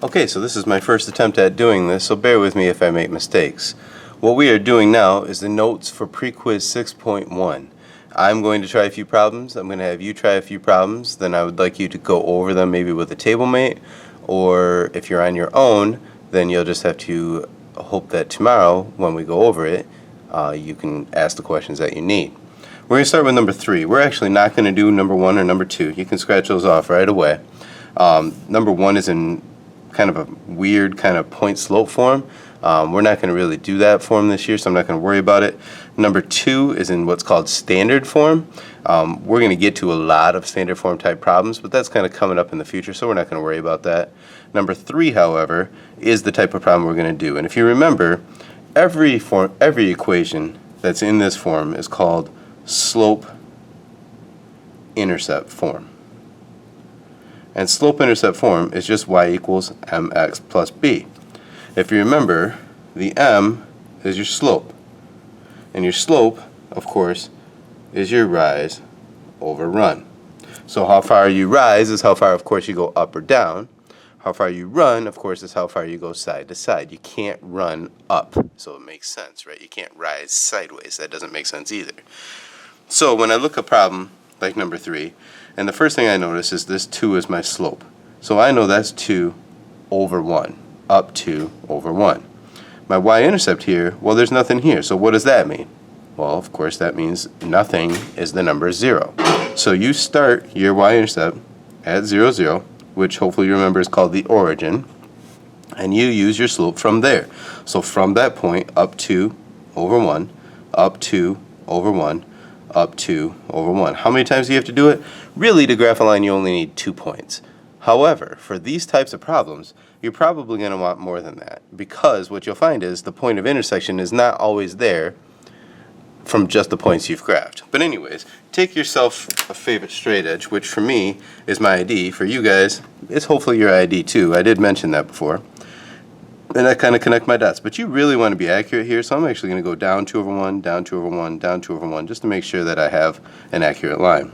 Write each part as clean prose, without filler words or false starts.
Okay, so this is my first attempt at doing this, so bear with me if I make mistakes. What we are doing now is the notes for Prequiz 6.1. I'm going to try a few problems. I'm going to have you try a few problems. Then I would like you to go over them maybe with a table mate, or if you're on your own, then you'll just have to hope that tomorrow when we go over it, you can ask the questions that you need. We're going to start with number 3. We're actually not going to do number 1 or number 2. You can scratch those off right away. Number 1 is in kind of a weird kind of point slope form. We're not going to really do that form this year, so I'm not going to worry about it. Number 2 is in what's called standard form. We're going to get to a lot of standard form type problems, but that's kind of coming up in the future, so we're not going to worry about that. Number 3, however, is the type of problem we're going to do. And if you remember, every equation that's in this form is called slope-intercept form. And slope-intercept form is just y equals mx plus b. If you remember, the m is your slope. And your slope, of course, is your rise over run. So how far you rise is how far, of course, you go up or down. How far you run, of course, is how far you go side to side. You can't run up, so it makes sense, right? You can't rise sideways. That doesn't make sense either. So when I look at a problem like number 3, and the first thing I notice is this 2 is my slope. So I know that's 2 over 1, up 2 over 1. My y-intercept here, well, there's nothing here. So what does that mean? Well, of course, that means nothing is the number 0. So you start your y-intercept at 0, 0, which hopefully you remember is called the origin, and you use your slope from there. So from that point, up 2 over 1, up 2 over 1, up 2 over 1. How many times do you have to do it? Really, to graph a line, you only need 2 points. However, for these types of problems, you're probably going to want more than that, because what you'll find is the point of intersection is not always there from just the points you've graphed. But anyways, take yourself a favorite straight edge, which for me is my ID. For you guys, it's hopefully your ID too. I did mention that before. And I kind of connect my dots. But you really want to be accurate here, so I'm actually going to go down 2 over 1, down 2 over 1, down 2 over 1, just to make sure that I have an accurate line.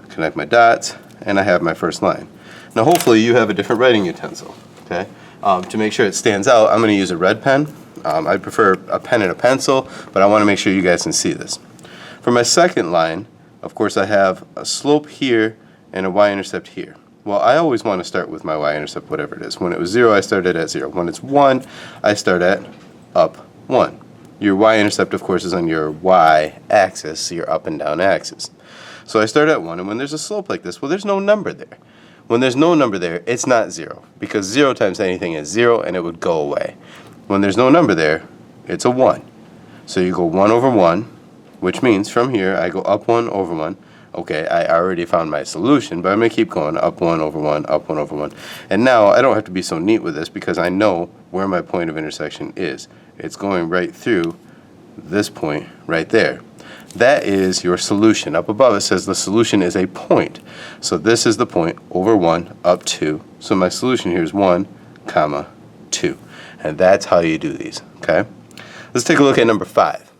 Connect my dots, and I have my first line. Now hopefully you have a different writing utensil. Okay. To make sure it stands out, I'm going to use a red pen. I prefer a pen and a pencil, but I want to make sure you guys can see this. For my second line, of course, I have a slope here and a y-intercept here. Well, I always want to start with my y-intercept, whatever it is. When it was 0, I started at 0. When it's 1, I start at up 1. Your y-intercept, of course, is on your y-axis, so your up and down axis. So I start at 1, and when there's a slope like this, well, there's no number there. When there's no number there, it's not 0, because 0 times anything is 0, and it would go away. When there's no number there, it's a 1. So you go 1 over 1, which means from here I go up 1 over 1. Okay, I already found my solution, but I'm going to keep going up 1 over 1, up 1 over 1. And now I don't have to be so neat with this because I know where my point of intersection is. It's going right through this point right there. That is your solution. Up above it says the solution is a point. So this is the point over 1, up 2. So my solution here is 1, comma, 2. And that's how you do these, okay? Let's take a look at number 5.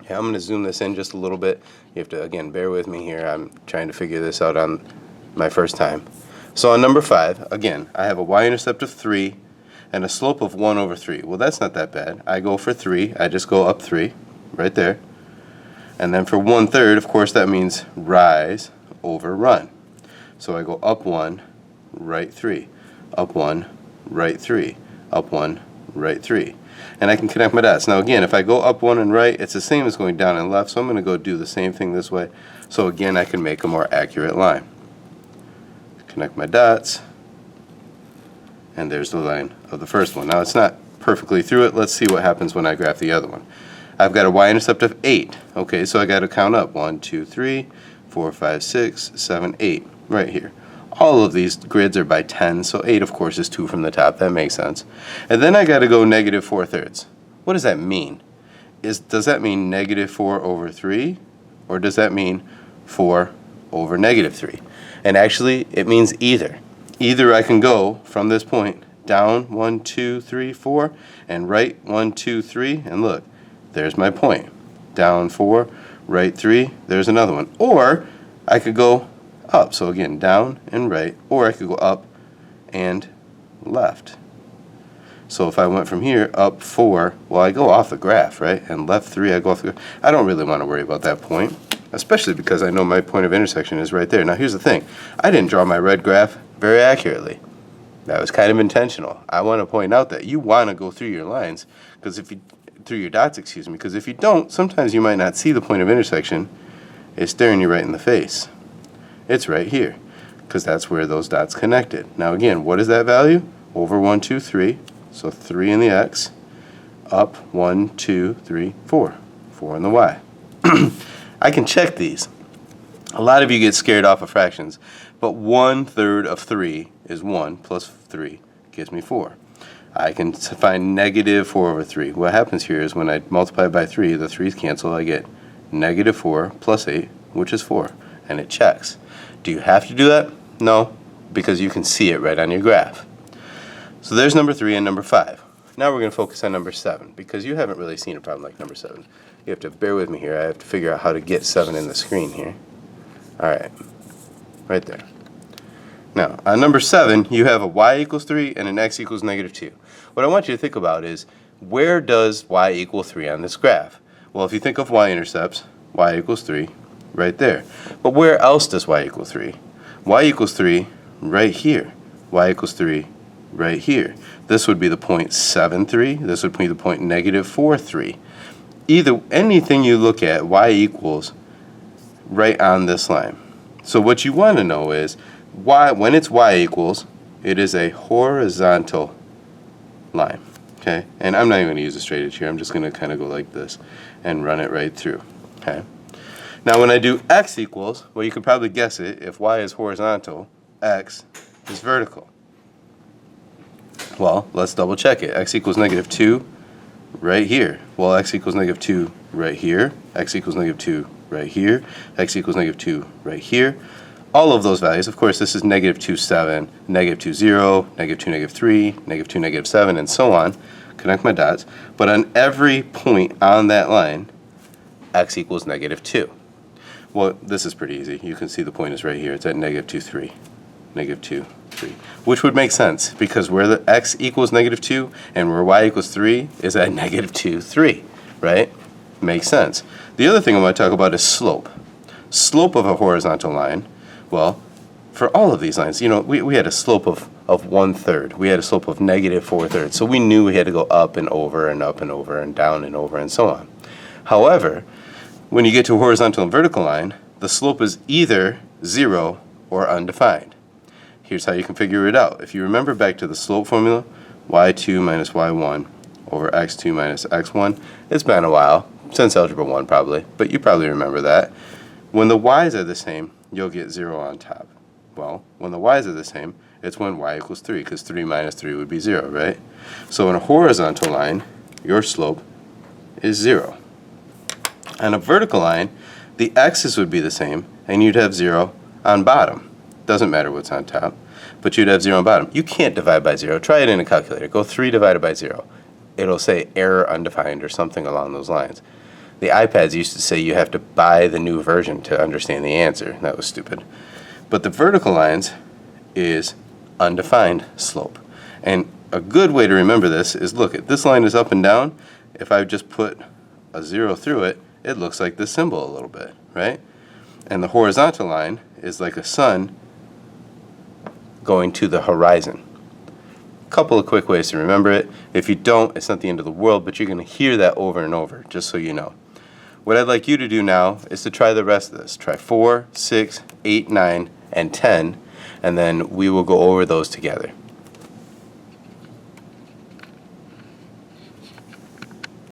Okay, I'm going to zoom this in just a little bit. You have to, again, bear with me here. I'm trying to figure this out on my first time. So on number 5, again, I have a y-intercept of 3 and a slope of 1 over 3. Well, that's not that bad. I go for 3. I just go up 3 right there. And then for 1/3, of course, that means rise over run. So I go up 1, right 3, up 1, right 3, up 1, right 3. And I can connect my dots. Now again, if I go up 1 and right, it's the same as going down and left, so I'm going to go do the same thing this way. So again, I can make a more accurate line. Connect my dots, and there's the line of the first one. Now it's not perfectly through it. Let's see what happens when I graph the other one. I've got a y-intercept of 8. Okay, so I got to count up 1, 2, 3, 4, 5, 6, 7, 8 right here. All of these grids are by 10, so 8 of course is 2 from the top. That makes sense. And then I got to go negative 4/3. What does that mean? Does that mean negative 4 over 3, or does that mean 4 over negative 3? And actually, it means either. Either I can go from this point down 1, 2, 3, 4, and right 1, 2, 3, and look, there's my point. Down 4, right 3, there's another one. Or I could go up, so again, down and right, or I could go up and left. So if I went from here up 4, well, I go off the graph, right? And left 3, I go off the graph. I don't really want to worry about that point, especially because I know my point of intersection is right there. Now here's the thing. I didn't draw my red graph very accurately. That was kind of intentional. I want to point out that you want to go through your lines, because if you through your dots, excuse me, because if you don't, sometimes you might not see the point of intersection. It's staring you right in the face. It's right here, because that's where those dots connected. Now again, what is that value? Over 1, 2, 3. So 3 in the x, up 1, 2, 3, 4. 4 in the y. I can check these. A lot of you get scared off of fractions, but 1/3 of 3 is 1 plus 3 gives me 4. I can find negative 4 over 3. What happens here is when I multiply by 3, the 3's cancel. I get negative 4 plus 8, which is 4, and it checks. Do you have to do that? No, because you can see it right on your graph. So there's number 3 and number 5. Now we're going to focus on number 7, because you haven't really seen a problem like number 7. You have to bear with me here. I have to figure out how to get 7 in the screen here. Alright, right there. Now, on number 7, you have a y equals 3 and an x equals negative 2. What I want you to think about is, where does y equal 3 on this graph? Well, if you think of y-intercepts, y equals 3, right there. But where else does y equal 3? Y equals 3 right here. Y equals 3 right here. This would be the point 7, 3. This would be the point negative 4, 3. Either, anything you look at, y equals right on this line. So what you want to know is, when it's y equals, it is a horizontal line. Okay? And I'm not even going to use a straight edge here. I'm just going to kind of go like this and run it right through. Okay? Now when I do x equals, well, you could probably guess it. If y is horizontal, x is vertical. Well, let's double check it. X equals negative 2 right here. Well, x equals negative 2 right here. X equals negative 2 right here. X equals negative 2 right here. All of those values, of course, this is negative 2, 7, negative 2, 0, negative 2, negative 3, negative 2, negative 7, and so on. Connect my dots. But on every point on that line, x equals negative 2. Well, this is pretty easy. You can see the point is right here. It's at negative 2, 3. Negative 2, 3. Which would make sense, because where the x equals negative 2 and where y equals 3 is at negative 2, 3. Right? Makes sense. The other thing I want to talk about is slope. Slope of a horizontal line. Well, for all of these lines, you know, we had a slope of 1/3. We had a slope of negative 4/3. So we knew we had to go up and over and up and over and down and over and so on. However, when you get to a horizontal and vertical line, the slope is either 0 or undefined. Here's how you can figure it out. If you remember back to the slope formula, y2 minus y1 over x2 minus x1. It's been a while, since Algebra 1 probably, but you probably remember that. When the y's are the same, you'll get 0 on top. Well, when the y's are the same, it's when y equals 3, because 3 minus 3 would be 0, right? So in a horizontal line, your slope is 0. On a vertical line, the x's would be the same, and you'd have 0 on bottom. Doesn't matter what's on top, but you'd have 0 on bottom. You can't divide by 0. Try it in a calculator. Go 3 divided by 0. It'll say error undefined or something along those lines. The iPads used to say you have to buy the new version to understand the answer. That was stupid. But the vertical lines is undefined slope. And a good way to remember this is, look, if this line is up and down, if I just put a 0 through it, it looks like this symbol a little bit, right? And the horizontal line is like a sun going to the horizon. Couple of quick ways to remember it. If you don't, it's not the end of the world, but you're going to hear that over and over, just so you know. What I'd like you to do now is to try the rest of this. Try 4, 6, 8, 9, and 10, and then we will go over those together.